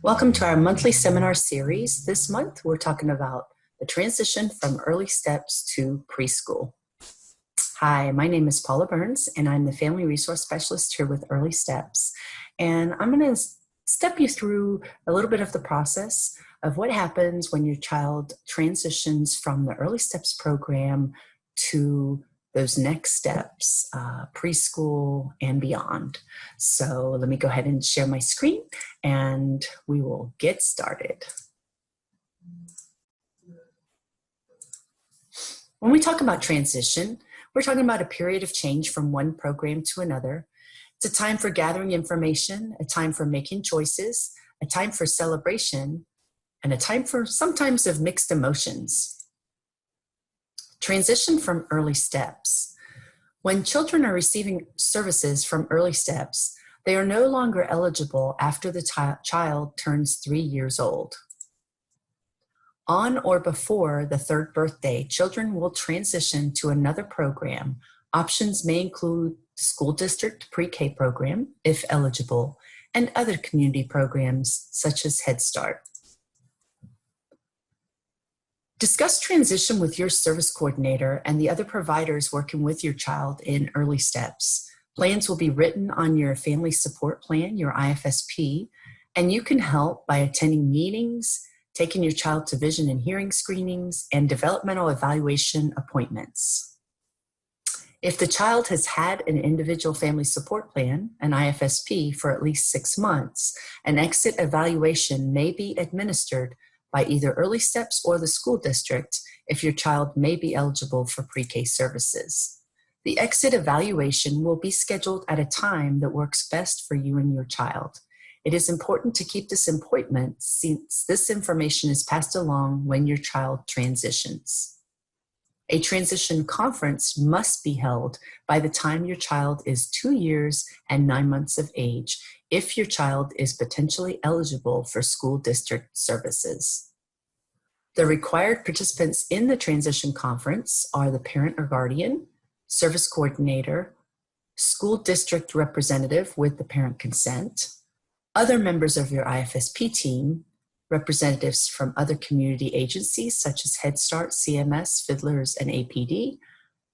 Welcome to our monthly seminar series. This month, we're talking about the transition from early steps to preschool. Hi, my name is Paula Burns, and I'm the Family Resource Specialist here with Early Steps. And I'm going to step you through a little bit of the process of what happens when your child transitions from the Early Steps program to those next steps, preschool and beyond. So let me go ahead and share my screen and we will get started. When we talk about transition, we're talking about a period of change from one program to another. It's a time for gathering information, a time for making choices, a time for celebration, and a time for sometimes of mixed emotions. Transition from early steps. When children are receiving services from early steps, they are no longer eligible after the child turns 3 years old. On or before the third birthday, children will transition to another program. Options may include the school district pre-K program, if eligible, and other community programs such as Head Start. Discuss transition with your service coordinator and the other providers working with your child in early steps. Plans will be written on your family support plan, your IFSP, and you can help by attending meetings, taking your child to vision and hearing screenings, and developmental evaluation appointments. If the child has had an individual family support plan, an IFSP, for at least 6 months, an exit evaluation may be administered by either Early Steps or the school district if your child may be eligible for pre-K services. The exit evaluation will be scheduled at a time that works best for you and your child. It is important to keep this appointment since this information is passed along when your child transitions. A transition conference must be held by the time your child is 2 years and 9 months of age if your child is potentially eligible for school district services. The required participants in the transition conference are the parent or guardian, service coordinator, school district representative with the parent consent, other members of your IFSP team, representatives from other community agencies such as Head Start, CMS, Fiddlers, and APD,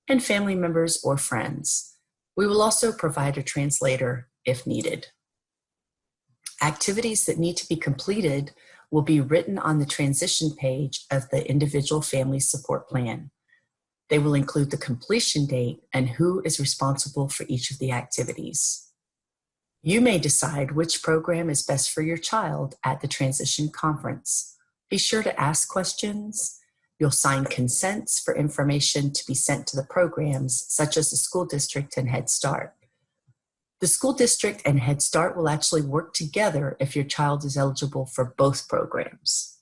and family members or friends. We will also provide a translator if needed. Activities that need to be completed will be written on the transition page of the individual family support plan. They will include the completion date and who is responsible for each of the activities. You may decide which program is best for your child at the transition conference. Be sure to ask questions. You'll sign consents for information to be sent to the programs, such as the school district and Head Start. The school district and Head Start will actually work together if your child is eligible for both programs.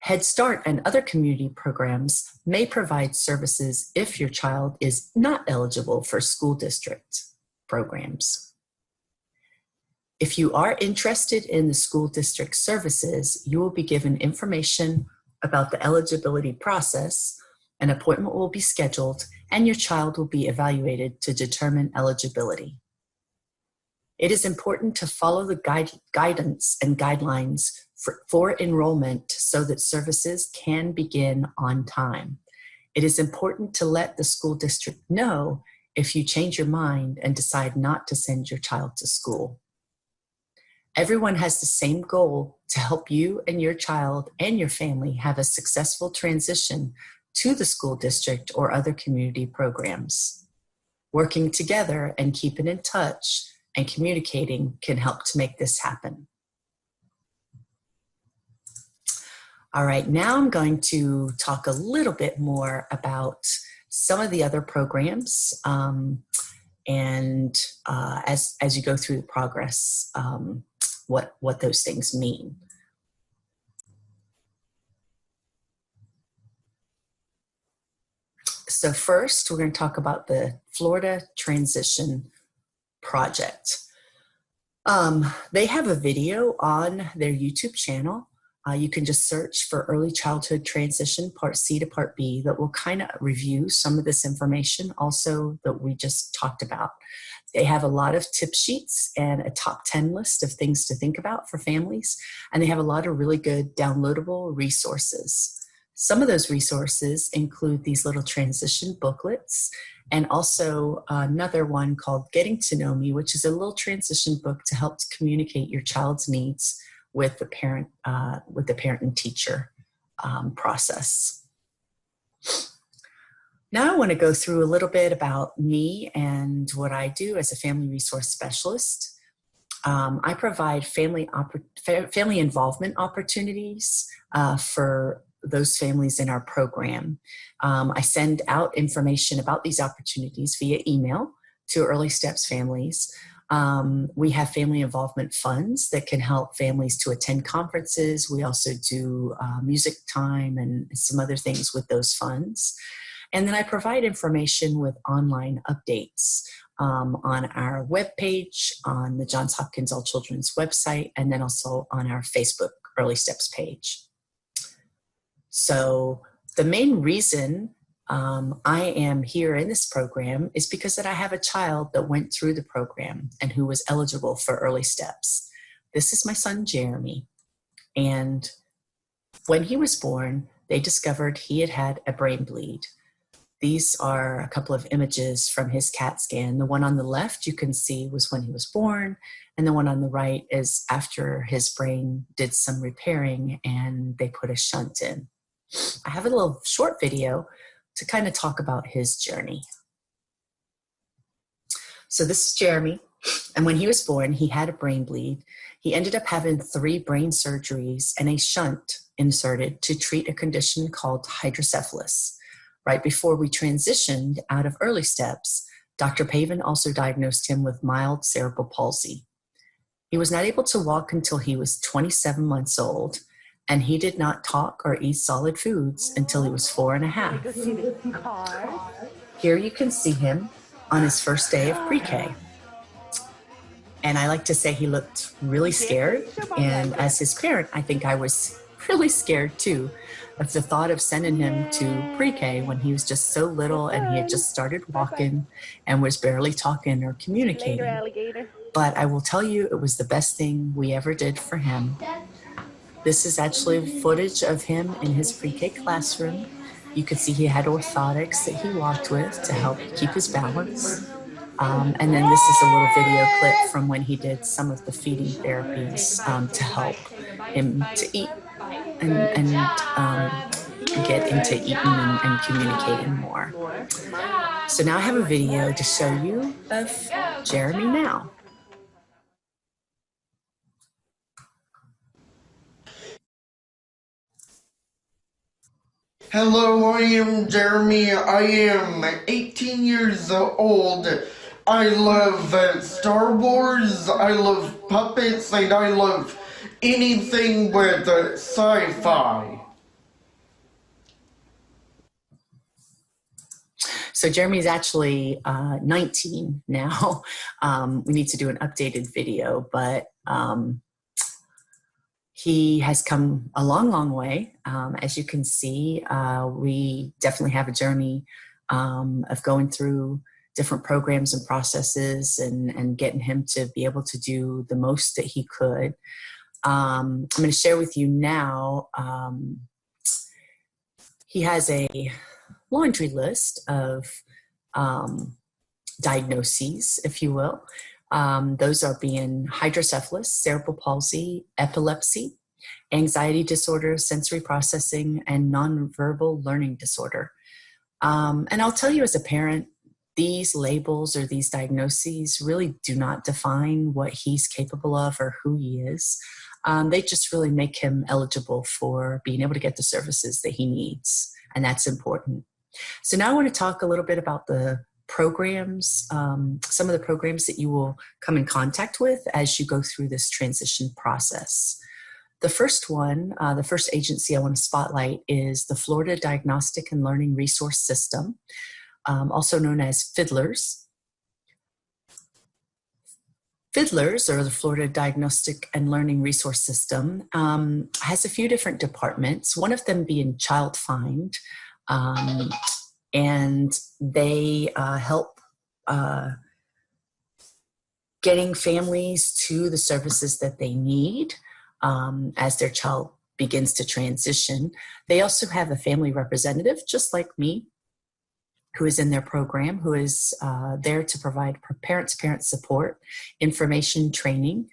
Head Start and other community programs may provide services if your child is not eligible for school district programs. If you are interested in the school district services, you will be given information about the eligibility process. An appointment will be scheduled, and your child will be evaluated to determine eligibility. It is important to follow the guidance and guidelines for enrollment so that services can begin on time. It is important to let the school district know if you change your mind and decide not to send your child to school. Everyone has the same goal to help you and your child and your family have a successful transition to the school district or other community programs. Working together and keeping in touch and communicating can help to make this happen. All right, now I'm going to talk a little bit more about some of the other programs as you go through the progress, what those things mean. So first, we're going to talk about the Florida Transition Project. They have a video on their YouTube channel. You can just search for Early Childhood Transition Part C to Part B that will kind of review some of this information also that we just talked about. They have a lot of tip sheets and a top 10 list of things to think about for families, and they have a lot of really good downloadable resources. Some of those resources include these little transition booklets, and also another one called Getting to Know Me, which is a little transition book to help communicate your child's needs with the parent and teacher process. Now I want to go through a little bit about me and what I do as a family resource specialist. I provide family involvement opportunities for those families in our program. I send out information about these opportunities via email to Early Steps families. We have family involvement funds that can help families to attend conferences. We also do music time and some other things with those funds. And then I provide information with online updates on our webpage, on the Johns Hopkins All Children's website, and then also on our Facebook Early Steps page. So the main reason I am here in this program is because that I have a child that went through the program and who was eligible for Early Steps. This is my son, Jeremy. And when he was born, they discovered he had had a brain bleed. These are a couple of images from his CAT scan. The one on the left you can see was when he was born, and the one on the right is after his brain did some repairing and they put a shunt in. I have a little short video to kind of talk about his journey. So this is Jeremy, and when he was born, he had a brain bleed. He ended up having 3 brain surgeries and a shunt inserted to treat a condition called hydrocephalus. Right before we transitioned out of Early Steps, Dr. Pavin also diagnosed him with mild cerebral palsy. He was not able to walk until he was 27 months old, and he did not talk or eat solid foods until he was 4.5. Here you can see him on his first day of pre-K. And I like to say he looked really scared, and as his parent, I think I was really scared too of the thought of sending him to pre-K when he was just so little and he had just started walking and was barely talking or communicating. But I will tell you, it was the best thing we ever did for him. This is actually footage of him in his pre-K classroom. You can see he had orthotics that he walked with to help keep his balance. And then this is a little video clip from when he did some of the feeding therapies to help him to eat and get into eating and communicating more. So now I have a video to show you of Jeremy now. Hello, I am Jeremy. I am 18 years old. I love Star Wars, I love puppets, and I love anything with sci-fi. So Jeremy's actually 19 now. We need to do an updated video, but he has come a long, long way. As you can see, we definitely have a journey of going through different programs and processes and getting him to be able to do the most that he could. I'm going to share with you now, he has a laundry list of diagnoses, if you will. Those are being hydrocephalus, cerebral palsy, epilepsy, anxiety disorder, sensory processing, and nonverbal learning disorder. And I'll tell you as a parent, these labels or these diagnoses really do not define what he's capable of or who he is. They just really make him eligible for being able to get the services that he needs, and that's important. So now I want to talk a little bit about the programs, some of the programs that you will come in contact with as you go through this transition process. The first one, the first agency I want to spotlight is the Florida Diagnostic and Learning Resource System, also known as FIDLERS. Fiddlers, or the Florida Diagnostic and Learning Resource System, has a few different departments, one of them being Child Find, and they help getting families to the services that they need as their child begins to transition. They also have a family representative, just like me, who is in their program, who is there to provide parent support, information, training.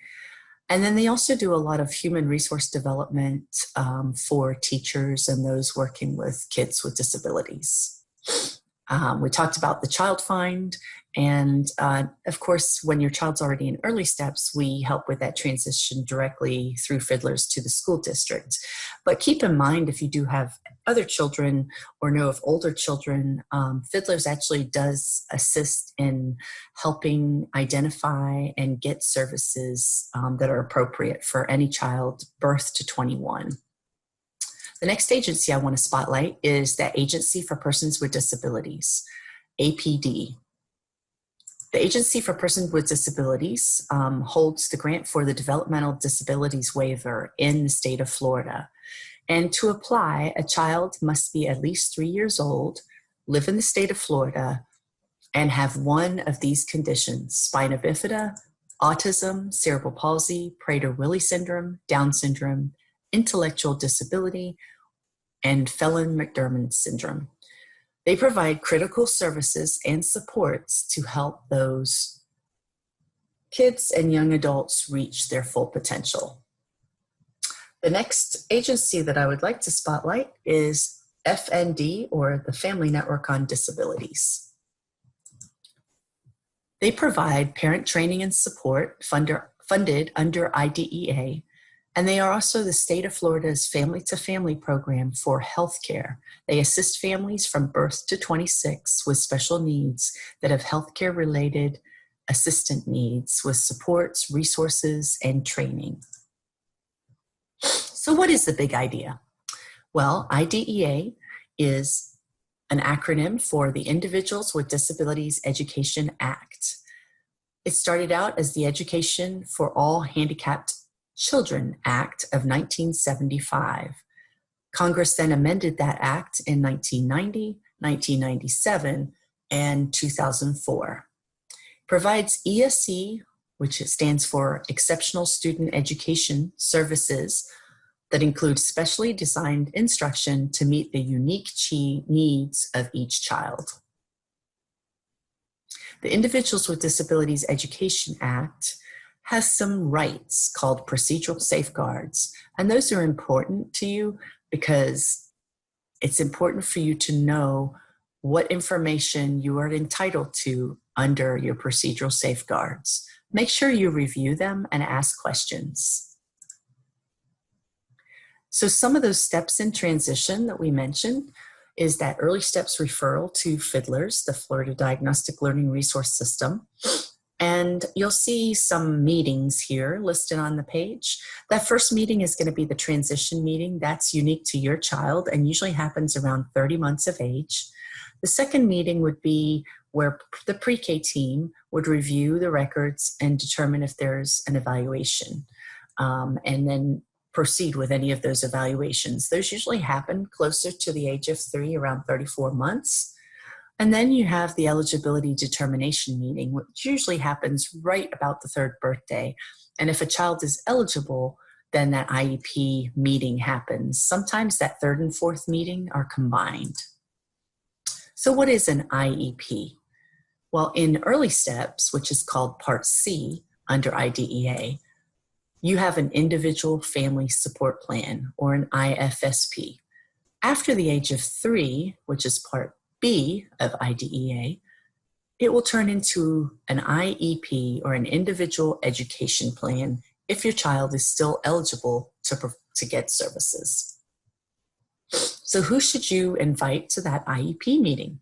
And then they also do a lot of human resource development for teachers and those working with kids with disabilities. We talked about the Child Find, and of course, when your child's already in early steps, we help with that transition directly through Fiddlers to the school district. But keep in mind, if you do have other children or know of older children, Fiddlers actually does assist in helping identify and get services that are appropriate for any child birth to 21. The next agency I want to spotlight is the Agency for Persons with Disabilities, APD. The Agency for Persons with Disabilities holds the grant for the Developmental Disabilities Waiver in the state of Florida. And to apply, a child must be at least 3 years old, live in the state of Florida, and have one of these conditions: spina bifida, autism, cerebral palsy, Prader-Willi syndrome, Down syndrome, intellectual disability, and Phelan-McDermott syndrome. They provide critical services and supports to help those kids and young adults reach their full potential. The next agency that I would like to spotlight is FND, or the Family Network on Disabilities. They provide parent training and support funded under IDEA, and they are also the state of Florida's family-to-family program for healthcare. They assist families from birth to 26 with special needs that have healthcare-related assistant needs with supports, resources, and training. So what is the big idea? Well, IDEA is an acronym for the Individuals with Disabilities Education Act. It started out as the Education for All Handicapped Children Act of 1975. Congress then amended that act in 1990, 1997, and 2004. Provides ESE, which stands for Exceptional Student Education Services, that include specially designed instruction to meet the unique needs of each child. The Individuals with Disabilities Education Act has some rights called procedural safeguards, and those are important to you because it's important for you to know what information you are entitled to under your procedural safeguards. Make sure you review them and ask questions. So some of those steps in transition that we mentioned is that early steps referral to Fiddlers, the Florida Diagnostic Learning Resource System. And you'll see some meetings here listed on the page. That first meeting is going to be the transition meeting. That's unique to your child and usually happens around 30 months of age. The second meeting would be where the pre-K team would review the records and determine if there's an evaluation, and then proceed with any of those evaluations. Those usually happen closer to the age of 3, around 34 months. And then you have the eligibility determination meeting, which usually happens right about the 3rd birthday. And if a child is eligible, then that IEP meeting happens. Sometimes that 3rd and 4th meeting are combined. So what is an IEP? Well, in early steps, which is called Part C under IDEA, you have an individual family support plan, or an IFSP. After the age of 3, which is Part B of IDEA, it will turn into an IEP, or an individual education plan, if your child is still eligible to get services. So who should you invite to that IEP meeting?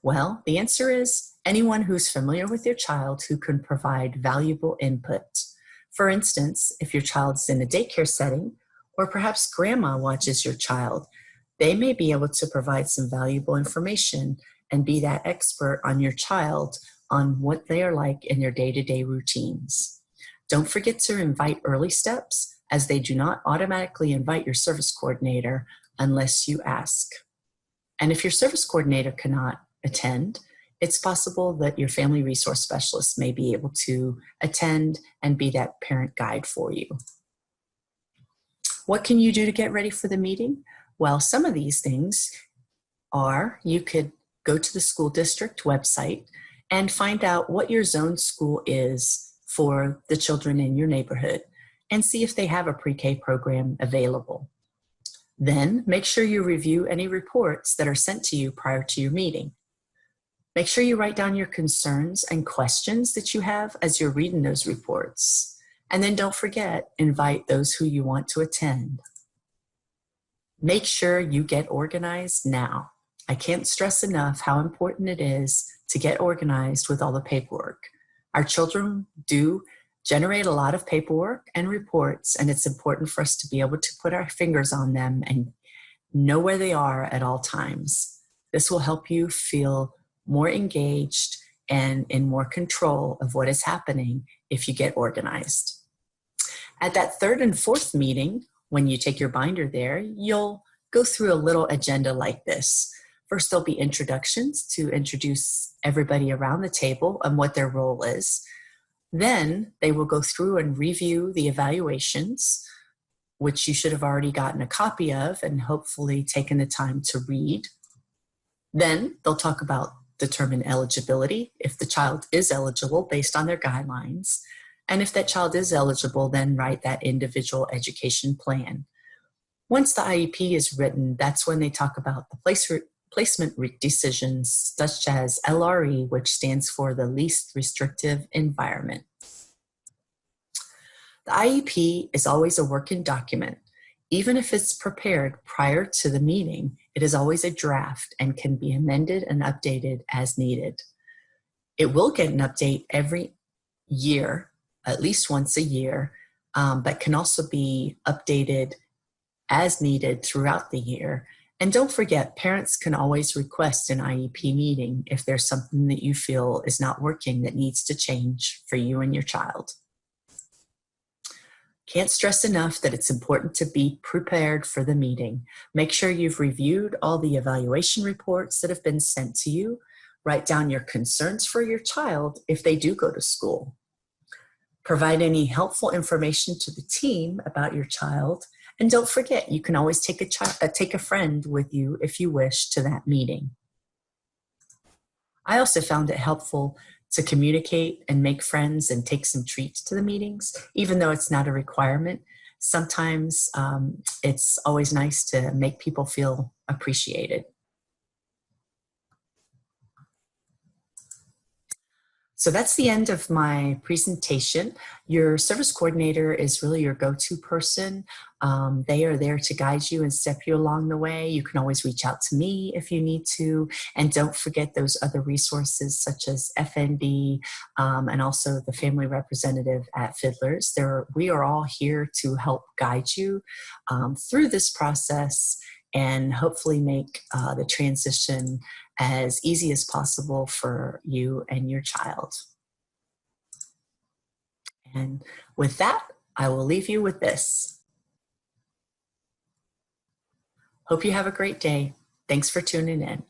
Well, the answer is anyone who's familiar with your child who can provide valuable input. For instance, if your child's in a daycare setting, or perhaps grandma watches your child, they may be able to provide some valuable information and be that expert on your child on what they are like in their day-to-day routines. Don't forget to invite early steps, as they do not automatically invite your service coordinator unless you ask. And if your service coordinator cannot attend, it's possible that your family resource specialist may be able to attend and be that parent guide for you. What can you do to get ready for the meeting? Well, some of these things are, you could go to the school district website and find out what your zone school is for the children in your neighborhood and see if they have a pre-K program available. Then make sure you review any reports that are sent to you prior to your meeting. Make sure you write down your concerns and questions that you have as you're reading those reports. And then don't forget, invite those who you want to attend. Make sure you get organized now. I can't stress enough how important it is to get organized with all the paperwork. Our children do generate a lot of paperwork and reports, and it's important for us to be able to put our fingers on them and know where they are at all times. This will help you feel more engaged and in more control of what is happening if you get organized. At that third and fourth meeting, when you take your binder there, you'll go through a little agenda like this. First, there'll be introductions to introduce everybody around the table and what their role is. Then they will go through and review the evaluations, which you should have already gotten a copy of and hopefully taken the time to read. Then they'll talk about determine eligibility, if the child is eligible based on their guidelines. And if that child is eligible, then write that individual education plan. Once the IEP is written, that's when they talk about the placement decisions, such as LRE, which stands for the least restrictive environment. The IEP is always a working document. Even if it's prepared prior to the meeting, it is always a draft and can be amended and updated as needed. It will get an update every year, at least once a year, but can also be updated as needed throughout the year. And don't forget, parents can always request an IEP meeting if there's something that you feel is not working that needs to change for you and your child. Can't stress enough that it's important to be prepared for the meeting. Make sure you've reviewed all the evaluation reports that have been sent to you. Write down your concerns for your child if they do go to school. Provide any helpful information to the team about your child. And don't forget, you can always take a friend with you if you wish to that meeting. I also found it helpful to communicate and make friends and take some treats to the meetings, even though it's not a requirement. Sometimes it's always nice to make people feel appreciated. So that's the end of my presentation. Your service coordinator is really your go-to person. They are there to guide you and step you along the way. You can always reach out to me if you need to. And don't forget those other resources such as FND and also the family representative at Fiddlers. We are all here to help guide you through this process and hopefully make the transition as easy as possible for you and your child. And with that, I will leave you with this. Hope you have a great day. Thanks for tuning in.